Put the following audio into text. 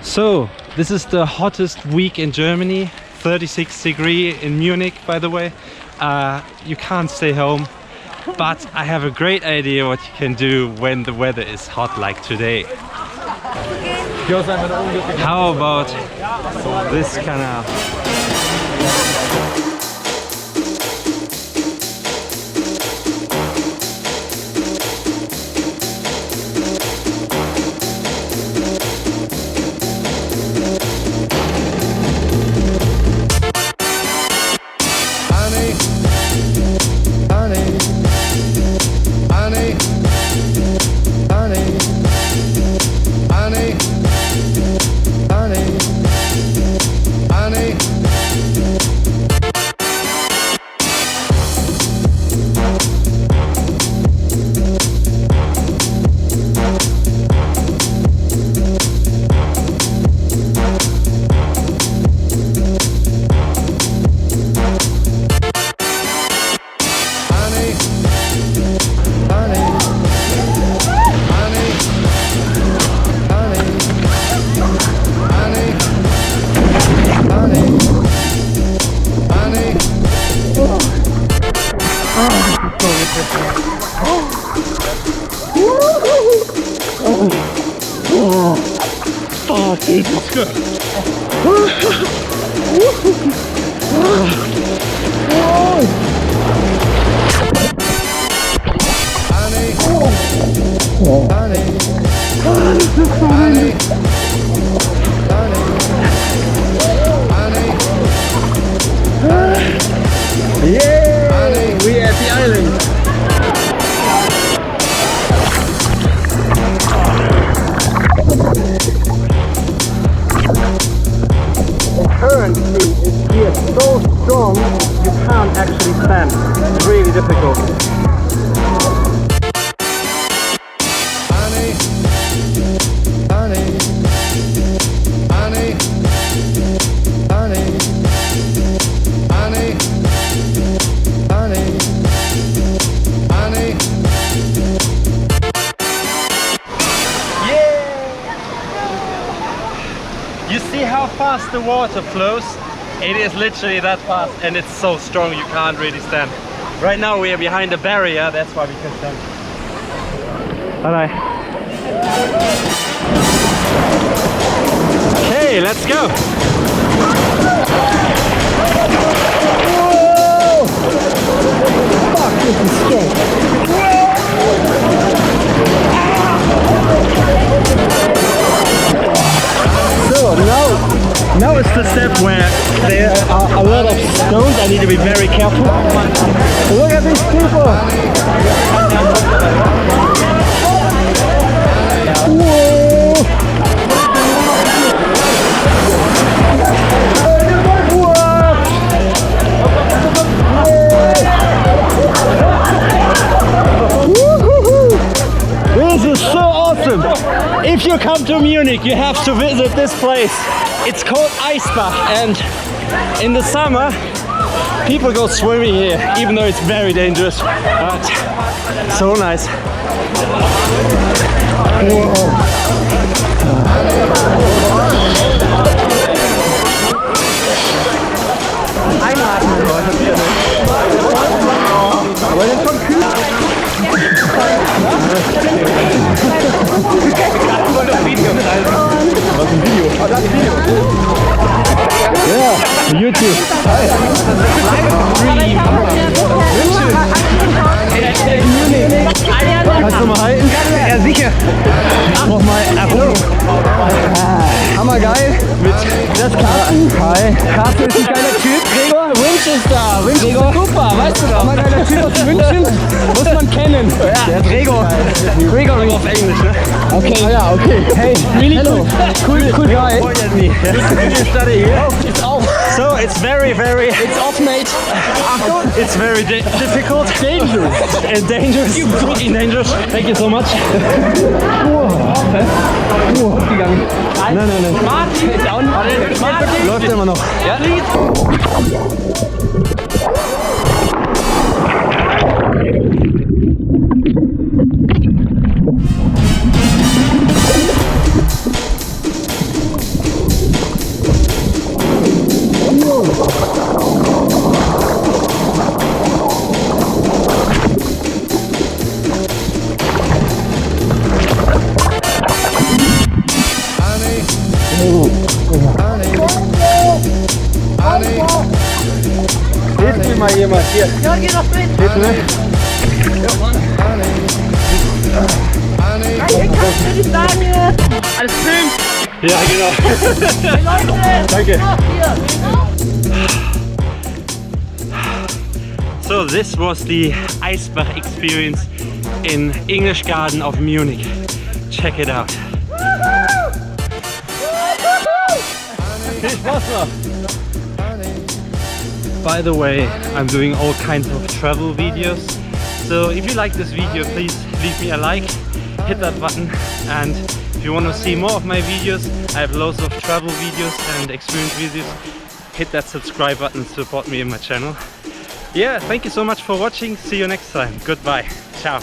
So this is the hottest week in Germany, 36 degrees in Munich, by the way. You can't stay home, but I have a great idea what you can do when the weather is hot like today. How about this canal? Oh, dude, that's good. Yeah, we at the island. Current is here so strong you can't actually stand. It's really difficult. You see how fast the water flows? It is literally that fast and it's so strong you can't really stand. Right now we are behind a barrier, that's why we can stand. Alright. Okay, let's go! Whoa! Fuck, this is strong. So now it's the step where there are a lot of stones. I need to be very careful. Look at these people! Whoa! This is so awesome! If you come to Munich, you have to visit this place. It's called Eisbach, and in the summer people go swimming here, even though it's very dangerous, but so nice. Was ein Video? Oh, das ist ein Video. Ja, YouTube. Kannst du mal halten? Ja, sicher. Nochmal Erholung. Hammergeil. Mit das Carsten. Hi. Carsten ist ein geiler Typ. Gregor, Winch ist da. Winch ist super, weißt du doch. Hammergeiler Typ aus München. Muss man kennen. Ja, der Gregor. Gregor auf Englisch, ne? Okay. Oh, ja, okay. Hey, really hello. Cool guy. Did you study here? Oh, it's off. So it's very, it's off, mate. It's very difficult. Dangerous. And dangerous. Freaking dangerous. Thank you so much. Nein. Martin ist auch nicht. Martin läuft immer noch. Ja. Hilf mir mal jemand hier. Ja, geh doch mit. Hilf mir. Hier kannst du nicht sagen. Alles filmt. Ja, genau. Leute. Danke. Ja, hier. So this was the Eisbach experience in English Garden of Munich. Check it out. Viel Spaß noch. By the way, I'm doing all kinds of travel videos. So if you like this video, please leave me a like, hit that button, and if you want to see more of my videos, I have loads of travel videos and experience videos. Hit that subscribe button to support me in my channel. Yeah, thank you so much for watching. See you next time. Goodbye. Ciao.